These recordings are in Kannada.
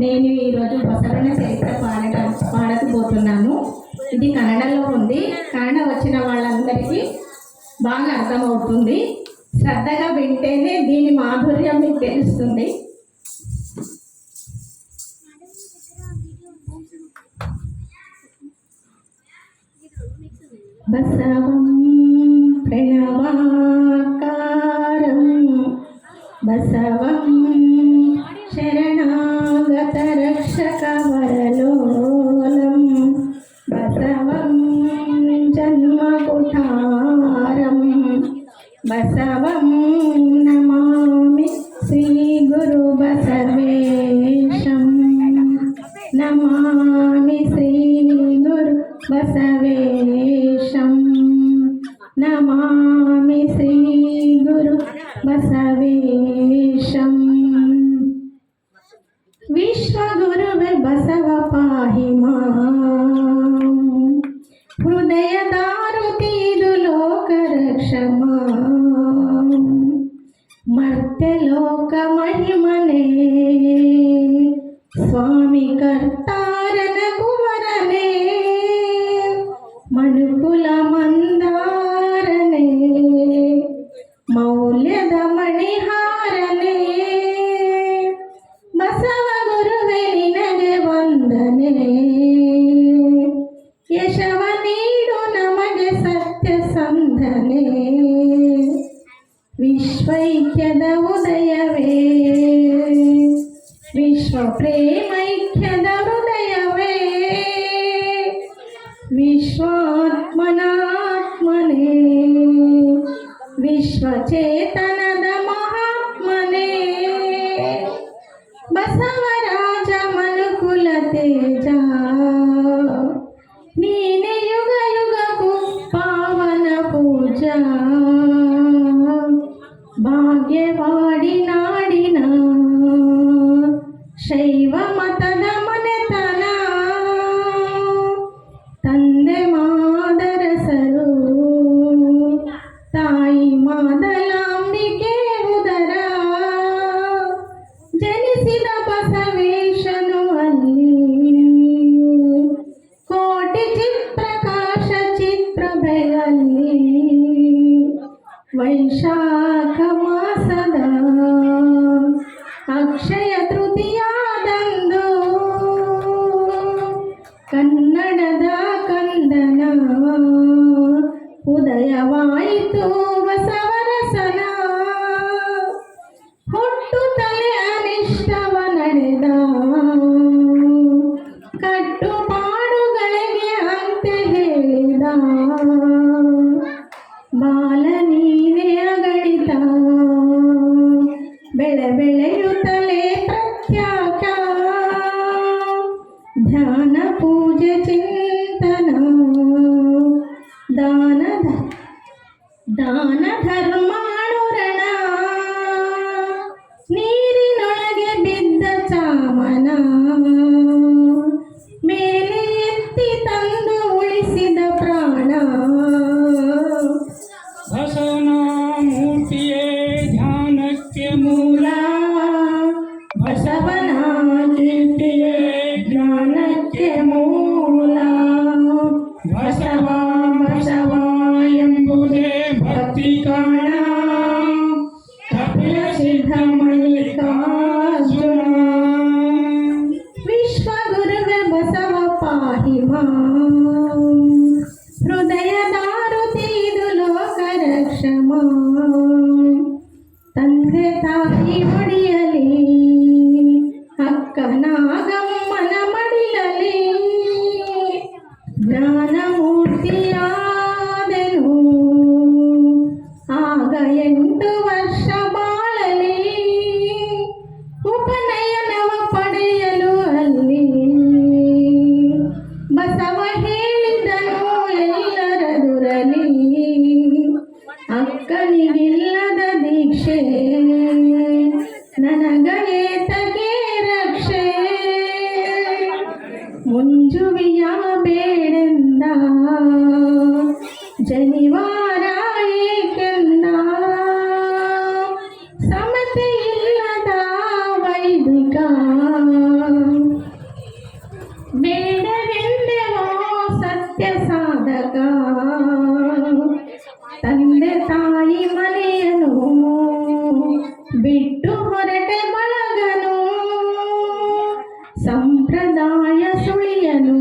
నేను ఈరోజు బసవన చరిత్ర పాడకపోతున్నాను. ఇది కన్నడలో ఉంది. కన్నడ వచ్చిన వాళ్ళందరికీ బాగా అర్థమవుతుంది. శ్రద్ధగా వింటేనే దీని మాధుర్యం మీకు తెలుస్తుంది. బసవం ప్రణవాకారం బసవం శరణాగత రక్షక వరలోలం బసవం జన్మకుఠారం బసవం నమామి శ్రీ గురు బసవేశం నమామి శ్రీ గురు బసవేశం నమామి శ్రీ గురు బసవేశం. విశ్వగురువే బసవ పాహి మాం హృదయ దారుతీదు లోక రక్ష మాం మర్త్యలోక మహిమనే స్వామి కర్తారన కువరనే మణుకుల మందారనే మౌల్యద ಮಣಿಹಾರನೆ ಬಸವ ಗುರುವೆ ನಿನಗೆ ವಂದನೆ ಯಶವ ನೀಡು ನಮಗೆ ಸತ್ಯ ಸಂಧನೆ ವಿಶ್ವೈಕ್ಯದ ಉದಯವೇ ವಿಶ್ವ ಪ್ರೇಮೈಕ್ಯದ ಹೃದಯವೇ ವಿಶ್ವಾತ್ಮನಾತ್ಮನೇ ವಿಶ್ವಚೇತನದ ಮಹಾತ್ಮನೇ ಬಸವರಾಜ ಮನುಕುಲ ತೇಜ ನೀನೆ ಯುಗ ಯುಗಕ್ಕೂ ಪಾವನ ಪೂಜಾ ಭಾಗ್ಯವಾಡಿ ನಾಡಿನ ಶೈವ ಮತದ ಮನೆತನ ತಂದೆ ಮಾದರಸರು ತಾಯಿ ಮಾದಲಾಂಬಿಕೆ ಉದರ ಜನಿಸಿದ ಬಸವೇಶನು ಅಲ್ಲಿ ಕೋಟಿ ಚಿತ್ರಕಾಶ ಚಿತ್ರಭೆಯಲ್ಲಿ ವೈಶಾಖ ಮಾಸದ ಅಕ್ಷಯ ತೃತೀಯಾದಂದು ಕನ್ನಡದ ಕಂದನ ಉದಯವಾಯಿತು ಬಸವರಸನ ಹುಟ್ಟು ತಲೆ ಅನಿಷ್ಟವ ನಡೆದ ಕಟ್ಟುಪಾಡುಗಳಿಗೆ ಅಂತೆ ಹೇಳಿದ ಬಾಲ ನೀನೇ ಅಗಣಿತ ಬೆಳೆ ಬೆಳೆಯುತ್ತಲೇ ಪ್ರತ್ಯಾಕ ಧ್ಯಾನ ಪೂಜೆ ಚಿಂತನ ದಾನ ಧರ್ಮಾನುರಣ ನೀರಿನೊಳಗೆ ಬಿದ್ದ ಚಾಮನ ಮೇಲೆ ಎತ್ತಿ ತಂದು ಉಳಿಸಿದ ಪ್ರಾಣ ಬಸವನ ಮೂರ್ತಿಯೇ ಧ್ಯಾನಕ್ಕೆ ಮೂಲ ಬಸವನ ಕೀರ್ತಿಯೇ ಜ್ಞಾನಕ್ಕೆ ಮೂಲ ಬಸವ ಬಸವ ಎಂಬುದೇ ಭಕ್ತಿ ಕಾಣ ಕಪಿಲ ಸಿದ್ಧ ಮಲ್ಲಿಕಾರ್ಜುನ ವಿಶ್ವಗುರುವೆ ಬಸವ ಪಾಹಿ ಮಾಂ ಹೃದಯ ದಾರುತೀದು ಲೋಕ ರಕ್ಷ ಮಾಂ ತಂದೆ ತಾಯಿ ಒಡಿಯಲಿ ಅಕ್ಕ ನಾಗಮ್ಮನ ಮಡಿಲಲಿ ಜ್ಞಾನಮೂರ್ತಿಯಾದೆನು ಆಗ 8 ವರ್ಷ ಬಾಳಲಿ ಉಪನಯನವ ಪಡೆಯಲು ಅಲ್ಲಿ ಬಸವ ಹೇಳಿದನು ಎಲ್ಲರದುರಲಿ ಅಕ್ಕನಿಗಿಲ್ಲದ ದೀಕ್ಷೆ ನನಗೇತಗೆ ರಕ್ಷೆ ಮುಂಜುವಿಯ ಬೇಡೆಂದ ಜನಿವಾರ ಏಕೆಂದ ಸಮತೆ ಇಲ್ಲದ ವೈದಿಕ ಸಂಪ್ರದಾಯ ಸುಳಿಯಲು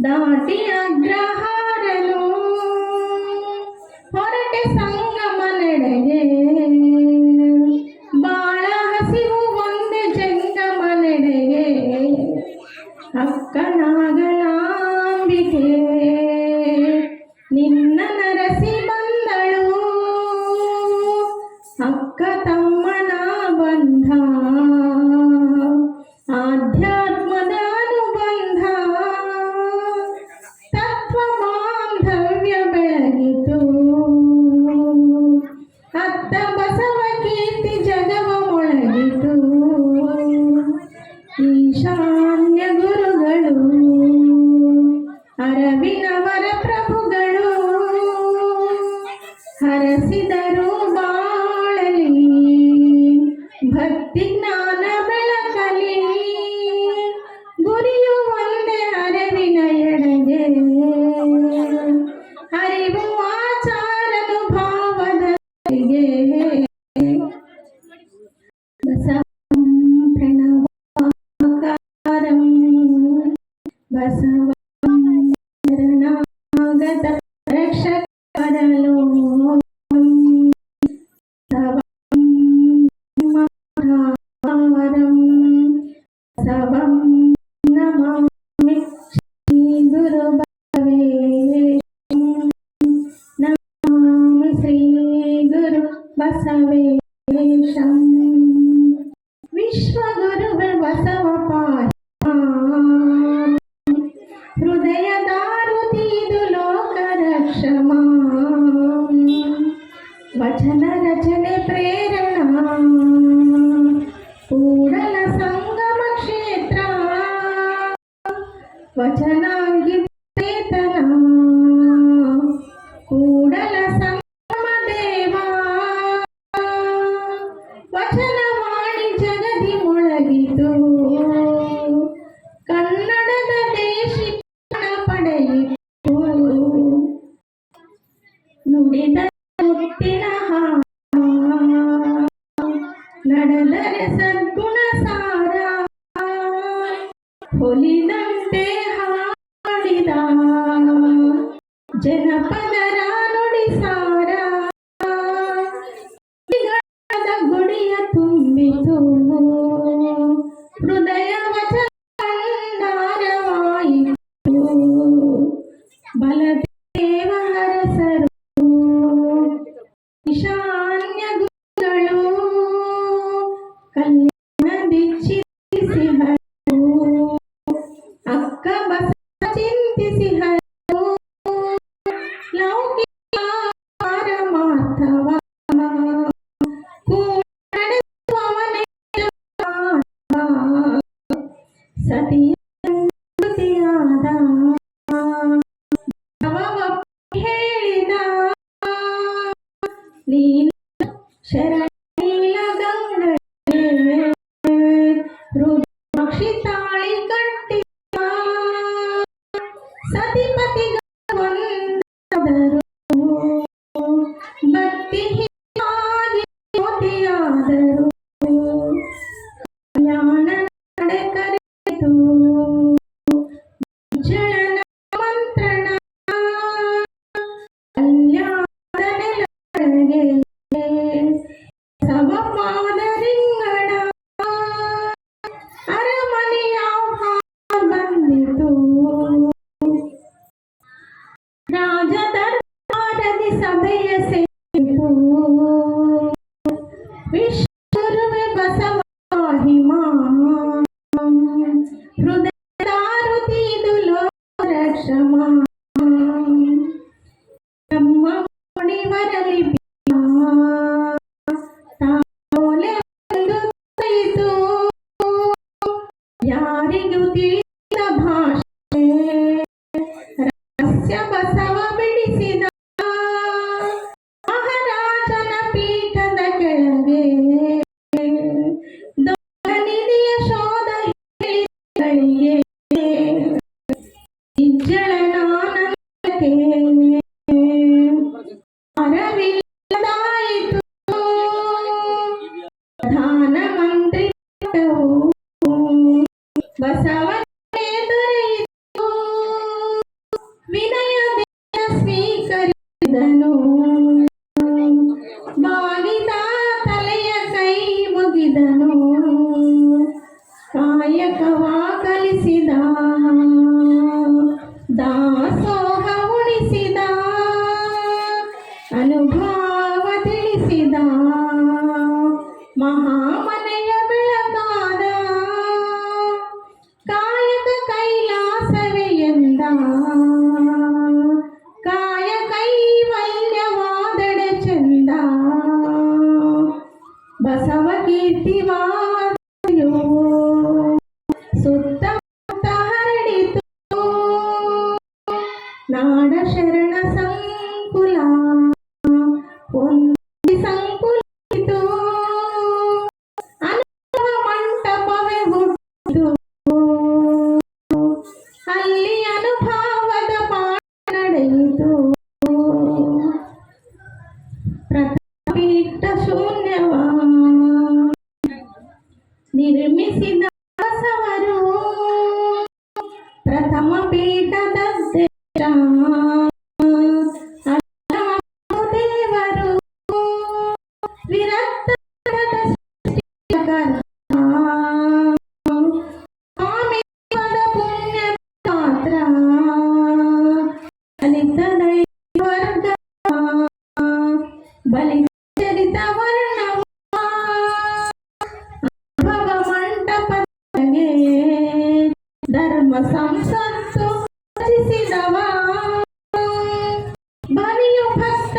ದಾಟಿ ಅಗ್ರಹಾರನು ಹೊರಟೆ ಸಂಗಮನೆಡೆಗೆ ಬಾಳ ಹಸಿವು ಒಂದೇ ಜಂಗಮನೆಡೆಗೆ ಅಕ್ಕನಾಗಲಾಂಬಿಕೆ ನಿನ್ನ ನರಸಿ ಬಂದಳು ಅಕ್ಕ ತಮ್ಮನ ಬಂಧ ಆಧ್ಯಾತ್ಮದ ಅನುಬಂಧ ತತ್ವ ಬಾಂಧವ್ಯ ಬೆಳಗಿತು ಅತ್ತ ಬಸವ ಕೀರ್ತಿ ಜಗವ ಮೊಳಗಿತು ಈಶಾನ್ಯ ಗುರುಗಳು ಅರವಿನವರ ಪ್ರಭುಗಳು ಹರಸಿದರು ಬಾಳಲಿ ಭಕ್ತಿ ಜ್ಞಾನ ಬೆಳಕಲಿ ಗುರಿಯು ಒಂದೇ ಅರಿವಿನ ಎಡೆಗೆ ಅರಿವು ಆಚಾರನು ಭಾವದಗೆ ಬಸವಂ ಪ್ರಣವಾಕಾರಂ ಬಸವಂ ಶರಣಾಗತ ರಕ್ಷಕರಲೋ ಬಸವಂ ನಮಾಮಿ ಶ್ರೀ ಗುರು ಬಸವೇಶಂ ನಮಾಮಿ ಶ್ರೀ ಗುರು ಬಸವೇಶಂ ವಿಶ್ವಗುರುವೆ ಬಸವ ಪಾಹಿ ಹೃದಯದಾರುತಿದು ಲೋಕ ರಕ್ಷಮ ವಚನ ರಚನೆ ಪ್ರೇರಣಾ ಕೂಡಲ ಸಂಗಮ ಕ್ಷೇತ್ರ ವಚನಾಂಗಿ ಚೇತನ ಕೂಡಲ ಸಂಗಮ ದೇವ ವಚನವಾಣಿ ಜಗದಿ ಮೊಳಗಿತು ಕನ್ನಡದ ದೇಶಿ ಪಡೆಯಿತು ನುಡಿದ ಮುತ್ತಿನ ನಡೆದರೆ ಸದ್ಗುಣ ಸಾರ ಹೊಲಿದಂತೆ ಹಾಡಿದ ಜನಪದರ ನುಡಿ ಸಾರ ಗುಡಿಯ ತುಂಬಿತು ಹೃದಯ ವಚನ ಭಂಡಾರವಾಯಿತು ಬಲದೇವ ಹರಸರು ಈಶಾನ್ಯ ಗುರುಗಳು ಕಲ್ಯಾಣ ದೀಕ್ಷಿಸಿ ಹರು ಅಕ್ಕ ಬಸ ಚಿಂತಿಸಿ ಹರು ಲೌಕಿಕ ಪಾರಮಾರ್ಥವ ನಡೆಸುವವನೇ ಸತಿಯ ಕೃತಿಯಾದ ಹೇಳಿದ ನೀಲ ಶರಣೀಲ ಗಂಗೇ ರುದ್ರಾಕ್ಷಿ ತಾಳಿ ಕಟ್ಟಿದ ಸತಿಪತಿಗಳು ಭಕ್ತಿ ಹೀಗಾಗಿ ಮೋತಿಯಾದರು ಕಲ್ಯಾಣ ನಡೆ ಕರೆಯಿತು ಜಳನ ಮಂತ್ರಣ ಕಲ್ಯಾಣದ ನೆಲಗೆ ಸವ ಮಾದರಿಂಗಣ ಅರಮನೆಯ ಬಂದಿತು ರಾಜದರ್ಬಾರದಿ ಸಭೆಯ ಸೇರಿತು ವಿಶ್ವಗುರುವೆ ಬಸವ ಹಿಮಾ ಹೃದಯದಾರುತಿದು ಲೋಕ ರಕ್ಷಮ ನಮ್ಮ ಮುಡಿವರಲಿ ತಾವೋಲೆ ಒಂದು ತೊರೆಯಿತು ಯಾರಿಗೂ ತಿಳಿದ ಭಾಷೆ ರಹಸ್ಯ ಬಸವ ಬಿಡಿಸಿದ ಮಹಾರಾಜನ ಪೀಠದ ಕೆಳಗೆ ದೊಡ್ಡ ನಿಧಿಯ ಶೋಧ ಹೇಳಿಗಳಿಗೆ ಇಜ್ಜಳನಾನಂದಕ್ಕೆ ಅರವಿಲ್ಲದಾಯಿತು ಪ್ರಧಾನಮಂತ್ರಿ ಪಟ್ಟವು ಬಸವನೇ ದೊರೆಯಿತು ವಿನಯದಿಂದ ಸ್ವೀಕರಿಸಿದನು ಬಾಗಿದ ತಲೆಯ ಕೈ ಮುಗಿದನು ಕಾಯಕವ ಕಲಿಸಿದ ದಾಸೋಹ ಉಳಿಸಿದ ಅನುಭವ ತಿಳಿಸಿದ ಮಹಾಮನೆಯ ಬೆಳಕಾದ ಕಾಯಕ ಕೈಲಾಸವೇ ಎಂದ ಕಾಯ ಕೈವಲ್ಯವಾದಡೆ ಚಂದ ಬಸವ ಕೀರ್ತಿವಾದೆಯೋ ಸುತ್ತಮುತ್ತ ಹರಡಿತು ನಾಡ ಶರಣ ಸಂಕುಲ ಒಂದು ಸಂಕುಲಿತು ಅನುಭವ ಮಂಟಪವೇ ಹುಟ್ಟಿತು ಅಲ್ಲಿ ಅನುಭವದ ಪಾಠ ನಡೆಯಿತು ಪ್ರತಾಪೀಠ ಶೂನ್ಯವ ನಿರ್ಮಿಸಿದ ಬಸವರು ಪ್ರಥಮ ಪೀಠದ ದೇವರು ವಿರಕ್ತ ಪುಣ್ಯ ಪಾತ್ರ ಫಲಿತ ವರ್ಗ ಬಲಿ ಚರಿತ ವರ್ಣವ ಭವ ಮಂಟಪಗೆ ಧರ್ಮ ಸಂಸತ್ತು ರಚಿಸಿದವ ಬಲಿಯು ಭಕ್ತ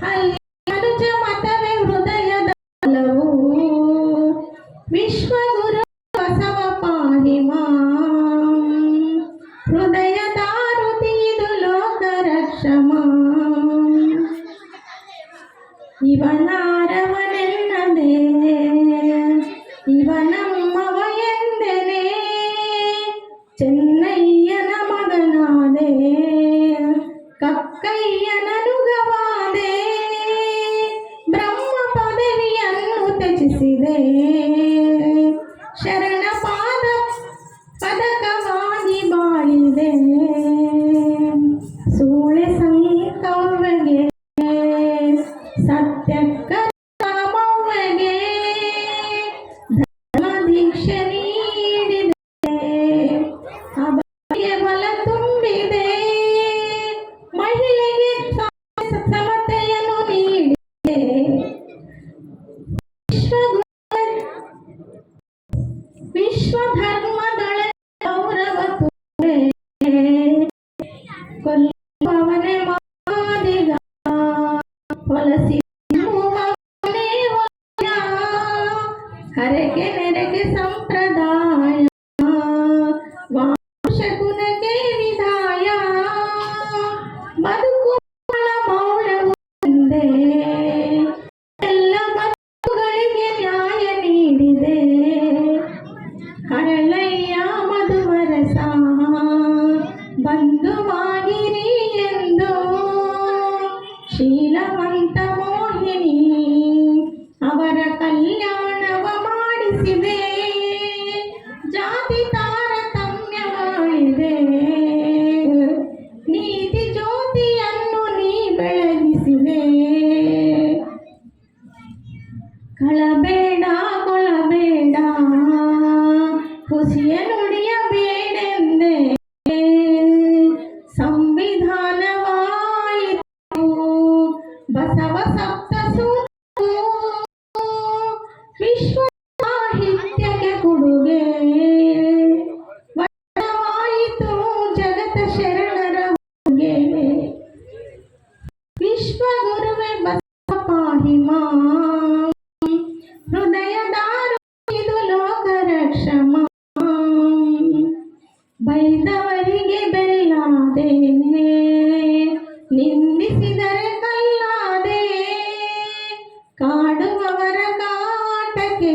ಅಲ್ಲಿ ಅನುಜ ಮತವೇ ಹೃದಯದ ಬಲವು ವಿಶ್ವಗುರು ಬಸವ ಪಾಹಿ ಮಾಂ ಹೃದಯ ದಾರುತಿದು ಲೋಕ ರಕ್ಷಮ ಇವನಾರವನೆನ್ನದೆ ಇವನಮ್ಮವ ಎಂದೆನೆ ಚೆನ್ನಯ್ಯನ ಮಗನಾದೆ ಕಕ್ಕಯ್ಯನನುಗವಾದೆ ಬ್ರಹ್ಮ ಪದವಿಯನ್ನು ತ್ಯಜಿಸಿದೆ ಶರಣ ಪಾದ ಪದಕವಾಗಿ ಬಾಳಿದೆ ಸೂಳೆ ಸಂಕವ್ವೆಗೆ ಸತ್ಯಕ್ಕ ಕಾಮವ್ವೆಗೆ ಧರ್ಮ ದೀಕ್ಷೆ ನೀಡಿದೆ ಅಭಯ ಬಲ ತುಂಬಿದೆ ಮಹಿಳೆಗೆ ಸಮತೆಯನ್ನು ನೀಡಿದೆ ವಿಶ್ವಧರ್ಮದೊಳ ಗೌರವ ತೋರೆ ಕೊಲ್ಲುವವನೇ ಮಾದಿಗ ಹೊಲಸಿ ಹರಕೆ ನೆರೆಗೆ ಸಂಪ್ರದಾಯ ವಾಂಶಗುಣಗೆ ವಿದಾಯ ಬದುಕು ಮೌಲ್ಯವು ಒಂದೇ ಎಲ್ಲ ಬದುಕುಗಳಿಗೆ ನ್ಯಾಯ ನೀಡಿದೆ ಹರಳಯ್ಯ ಮಧುವರಸ ಬಂಧುವಾಗಿರಿ ಎಂದು ಶೀಲವಂತ ಮೋಹಿನಿ ಅವರ ಕಲ್ಯಾಣವ ಮಾಡಿಸಿದೆ ಜಾತಿ ತಾರತಮ್ಯ ಮಾಡಿದೆ ನೀತಿ ಜ್ಯೋತಿಯನ್ನು ನೀ ಬೆಳಗಿಸಿದೆ ಕಳಬೇಡ ಕೊಳಬೇಡ ಖುಷಿಯ ನುಡಿಯಬೇಡೆಂದೆ ಸಂವಿಧಾನವಾಯಿತು ಬಸವ ಸಪ್ತ ಸೂತ್ರವು ವಿಶ್ವ ಸಾಹಿತ್ಯಕ್ಕೆ ಕೊಡುಗೆ ವಚನವಾಯಿತು ಜಗತ ಶರಣರ ಹೊಗೆ ವಿಶ್ವಗುರುವೆ ಬಸವ ಪಾಹಿ ಮಾಂ ಹೃದಯ ದಾರುತಿದು ಲೋಕ ರಕ್ಷಮ ಬೈದವರಿಗೆ ಬೆಲ್ಲಾದೆ ನಿಂದಿಸಿದರೆ ಕಲ್ಲಾದೆ ಕಾಡುವವರ ಕಾಟಕ್ಕೆ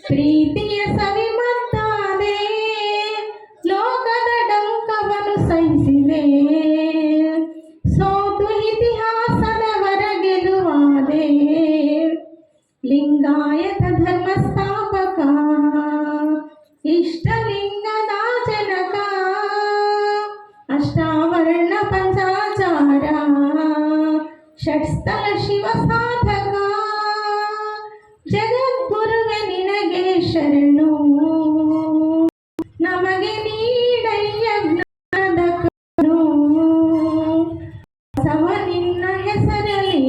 ಪ್ರೀತಿಯ ಸವಿಮದ್ದಾದೆ ಲೋಕದ ಡಂಕವನ್ನು ಸಹಿಸಿದೆ ಸೋತು ಇತಿಹಾಸದವರ ಗೆಲುವಾದೆ ಲಿಂಗಾಯತ ಧರ್ಮ ಸ್ಥಾಪಕ ಇಷ್ಟಲಿಂಗದ ಜನಕ ಅಷ್ಟಾವರ್ಣ ಪಂಚಾಚಾರ ಷಟ್ಸ್ಥಲ ಶಿವ ಸಾಧಕ ಜಗದ್ಗುರುವೆ ನಿನಗೆ ಶರಣು ನಮಗೆ ನೀಡಯ್ಯ ಜ್ಞಾನದ ಕಣ್ಣು ಬಸವ ನಿನ್ನ ಹೆಸರಲಿ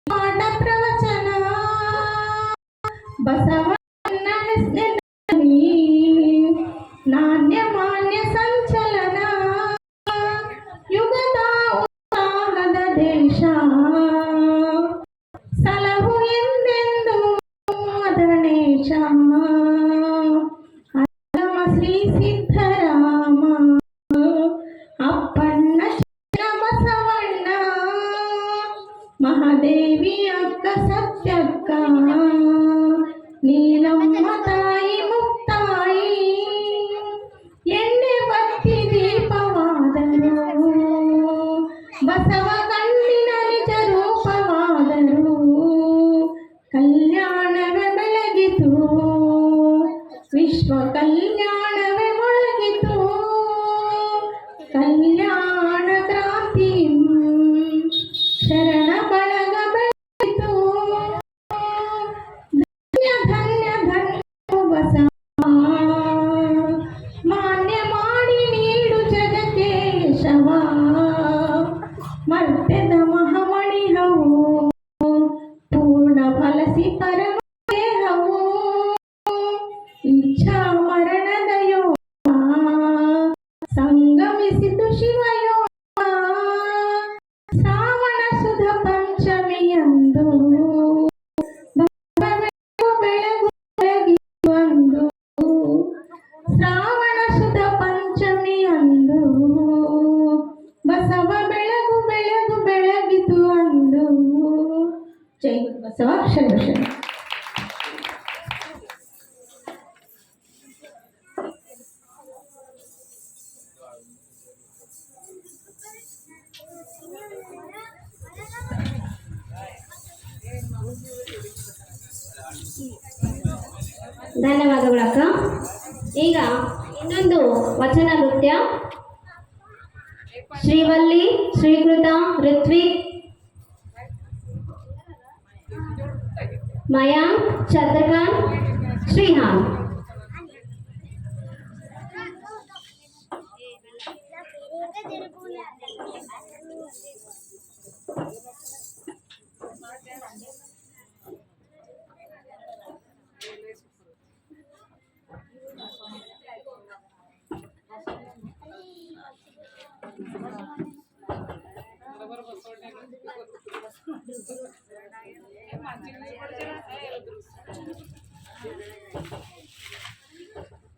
ಪಾಠ ಪ್ರವಚನ ಬಸವನ ಹೆಸರಲ್ಲಿ ನಾಣ್ಯ ಮಾನ್ಯ ಸಂಚಲನ ಯುಗದ ಉತ್ಸಾಹದ ದೇಶ ಸಲಹು ಎಂದೆಂದು ಅದರಣೇಶ ಅಲ್ಲಮ ಶ್ರೀ ಸಿದ್ಧರಾಮ ಅಪ್ಪಣ್ಣ ಚಿನ್ನ ಬಸವಣ್ಣ ಮಹಾದೇವಿ ಅಕ್ಕ ಸತ್ಯಕ್ಕ ನೀಲಮ್ಮ ತಾಯಿ ಮುಕ್ತಾಯಿ ಎಣ್ಣೆ ಬತ್ತಿ ದೀಪವಾದರು ಬಸವ ಕಣ್ಣಿನ ನಿಜ ರೂಪವಾದರು ಕಲ್ಯಾಣವೇ ಬೆಳಗಿತು ವಿಶ್ವ ಕಲ್ಯಾಣವೇ ಮೊಳಗಿತು ಕಲ್ಯಾಣ ಕ್ರಾಂತಿ ಶರಣ ಬಳಗ ಬೆಳೆಯಿತು ಧನ್ಯ ಧನ್ಯ ಧನ್ಯ ಬಸವ ಮಾನ್ಯ ಮಾಡಿ ನೀಡು ಜಗಕ್ಕೆ ಶವ ಮರ್ತ್ಯದ ಮಹಾಮಣಿಹವು ಪೂರ್ಣ ಫಲಸಿ ಪರಮ ದೇಹವು ಇಚ್ಛಾ ಮರಣದ ಯೋಗ ಸಂಗಮಿಸಿತು ಶಿವಯೋಗ ಶ್ರಾವಣ ಸುಧ ಪಂಚಮಿಯಂದು ಬೆಳಗು ಬೆಳಗಿತು ಶ್ರಾವಣ ಸುಧ ಪಂಚಮಿಯಂದು ಬಸವ ಬೆಳಗು ಬೆಳಗಿತು ಅಂದು ಜೈ ಗುರು ಬಸವ ಶರಣ ಶರಣ. ಧನ್ಯವಾದಗಳು ಅಕ್ಕ. ಈಗ ಇನ್ನೊಂದು ವಚನ ನೃತ್ಯ ಶ್ರೀವಲ್ಲಿ ಶ್ರೀಕೃತ ಋತ್ವಿಕ್ ಮಯಾಂಕ್ ಚಂದ್ರಕಾಂತ್ ಶ್ರೀಹಾನ್.